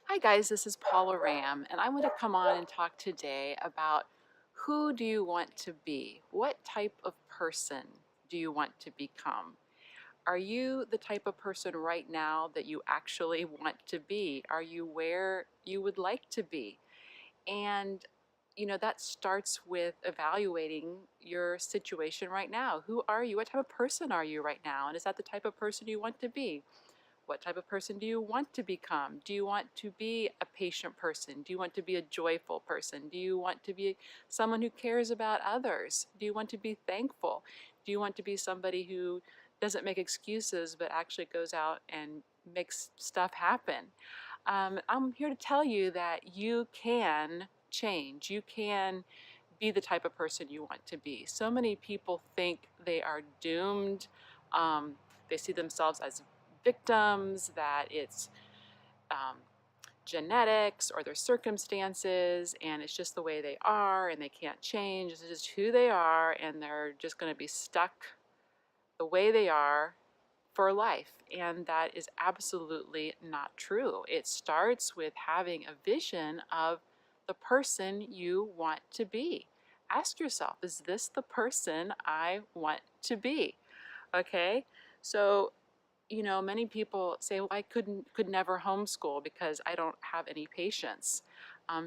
Hi guys, this is Paula Ram, and I want to come on and talk today about who do you want to be? What type of person do you want to become? Are you the type of person right now that you actually want to be? Are you where you would like to be? And that starts with evaluating your situation right now. Who are you? What type of person are you right now? And is that the type of person you want to be? What type of person do you want to become? Do you want to be a patient person? Do you want to be a joyful person? Do you want to be someone who cares about others? Do you want to be thankful? Do you want to be somebody who doesn't make excuses but actually goes out and makes stuff happen? I'm here to tell you that you can change. You can be the type of person you want to be. So many people think they are doomed. Um, they see themselves as victims, that it's um, genetics or their circumstances, and it's just the way they are, and they can't change. It's just who they are, and they're just going to be stuck the way they are for life. And that is absolutely not true. It starts with having a vision of the person you want to be. Ask yourself, is this the person I want to be? Okay? So, many people say, well, I could never homeschool because I don't have any patience.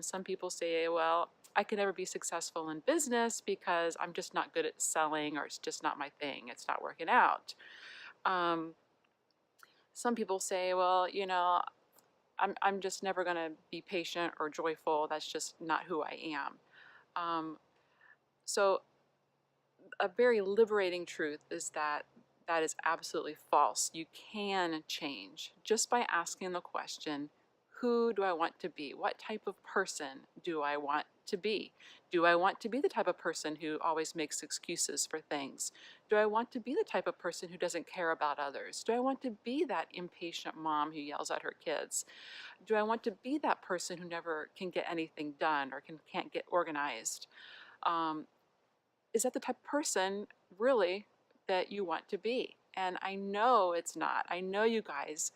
Some people say, well, I could never be successful in business because I'm just not good at selling, or it's just not my thing. It's not working out. Um, some people say, well, I'm just never going to be patient or joyful. That's just not who I am. Um, so a very liberating truth is that that is absolutely false. You can change just by asking the question, who do I want to be? What type of person do I want to be? Do I want to be the type of person who always makes excuses for things? Do I want to be the type of person who doesn't care about others? Do I want to be that impatient mom who yells at her kids? Do I want to be that person who never can get anything done or can't get organized? Um, is that the type of person really that you want to be? And I know it's not. I know you guys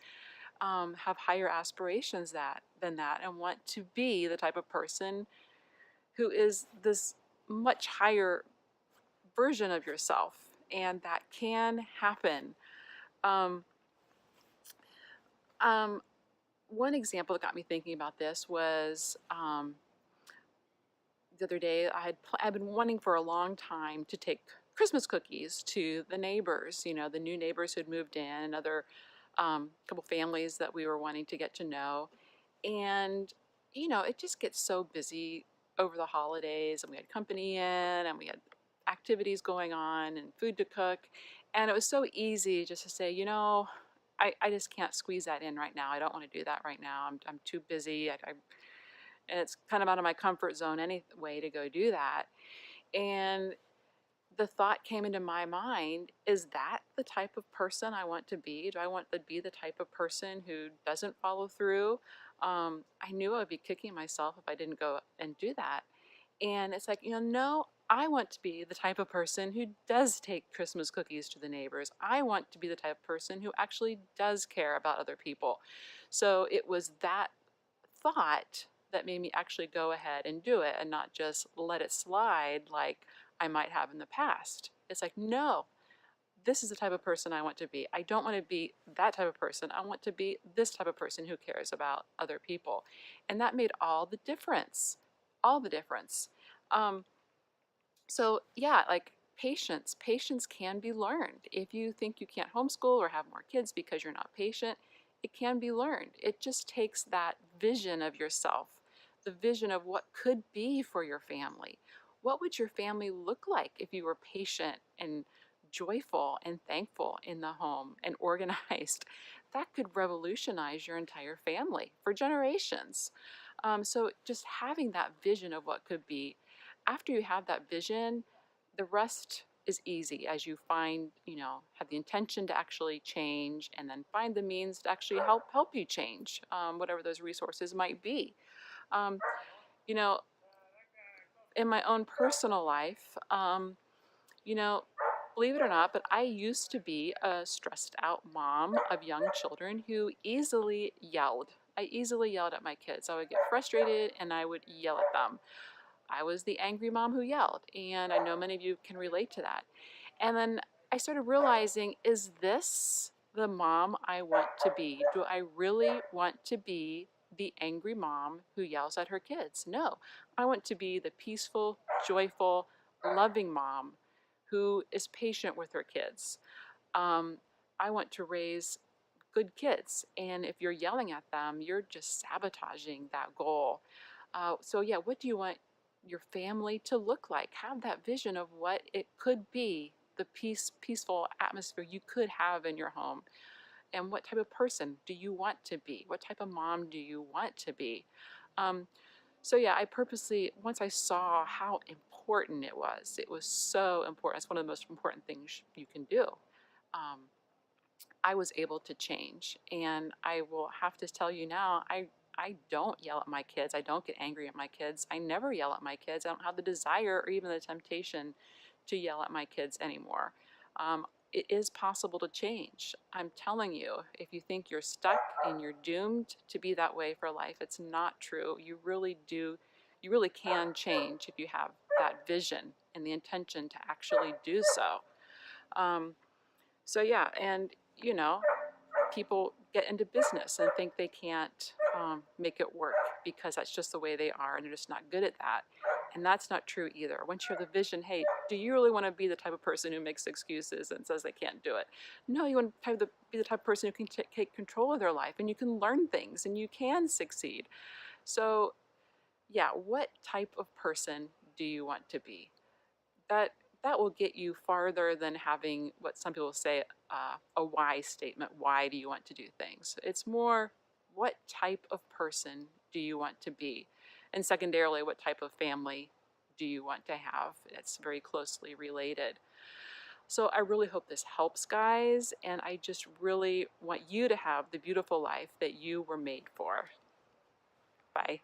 have higher aspirations than that, and want to be the type of person who is this much higher version of yourself, and that can happen. Um, um, One example that got me thinking about this was the other day. I've been wanting for a long time to take Christmas cookies to the neighbors, the new neighbors who had moved in, and other couple families that we were wanting to get to know. And it just gets so busy over the holidays, and we had company in, and we had activities going on, and food to cook, and it was so easy just to say, I just can't squeeze that in right now. I don't want to do that right now. I'm too busy. And it's kind of out of my comfort zone anyway to go do that. And the thought came into my mind, is that the type of person I want to be? Do I want to be the type of person who doesn't follow through? I knew I would be kicking myself if I didn't go and do that. And it's like, no, I want to be the type of person who does take Christmas cookies to the neighbors. I want to be the type of person who actually does care about other people. So it was that thought that made me actually go ahead and do it, and not just let it slide like I might have in the past. It's like, no, this is the type of person I want to be. I don't want to be that type of person. I want to be this type of person who cares about other people. And that made all the difference. All the difference. Um, so, yeah, like patience. Patience can be learned. If you think you can't homeschool or have more kids because you're not patient, it can be learned. It just takes that vision of yourself, the vision of what could be for your family. What would your family look like if you were patient and joyful and thankful in the home and organized? That could revolutionize your entire family for generations. So, just having that vision of what could be, after you have that vision, the rest is easy as you find, have the intention to actually change, and then find the means to actually help you change, whatever those resources might be. Um, you know, in my own personal life, you know, believe it or not, but I used to be a stressed out mom of young children who easily yelled. I easily yelled at my kids. I would get frustrated and I would yell at them. I was the angry mom who yelled, and I know many of you can relate to that. And then I started realizing, is this the mom I want to be? Do I really want to be the angry mom who yells at her kids? No, I want to be the peaceful, joyful, loving mom who is patient with her kids. Um, I want to raise good kids, and if you're yelling at them, you're just sabotaging that goal. So yeah, what do you want your family to look like? Have that vision of what it could be, the peaceful atmosphere you could have in your home. And what type of person do you want to be? What type of mom do you want to be? Um, so yeah, I purposely, once I saw how important it was so important. It's one of the most important things you can do. Um, I was able to change. And I will have to tell you now, I don't yell at my kids. I don't get angry at my kids. I never yell at my kids. I don't have the desire or even the temptation to yell at my kids anymore. It is possible to change. I'm telling you, if you think you're stuck and you're doomed to be that way for life, it's not true. You really can change if you have that vision and the intention to actually do so. Um, so yeah, and you know, people get into business and think they can't make it work because that's just the way they are and they're just not good at that. And that's not true either. Once you have the vision, hey, do you really want to be the type of person who makes excuses and says they can't do it? No, you want to be the type of person who can take control of their life and you can learn things and you can succeed. So, yeah, what type of person do you want to be? that that will get you farther than having what some people say a why statement. Why do you want to do things? It's more, what type of person do you want to be? And secondarily, what type of family do you want to have? It's very closely related. So I really hope this helps, guys, and I just really want you to have the beautiful life that you were made for. Bye.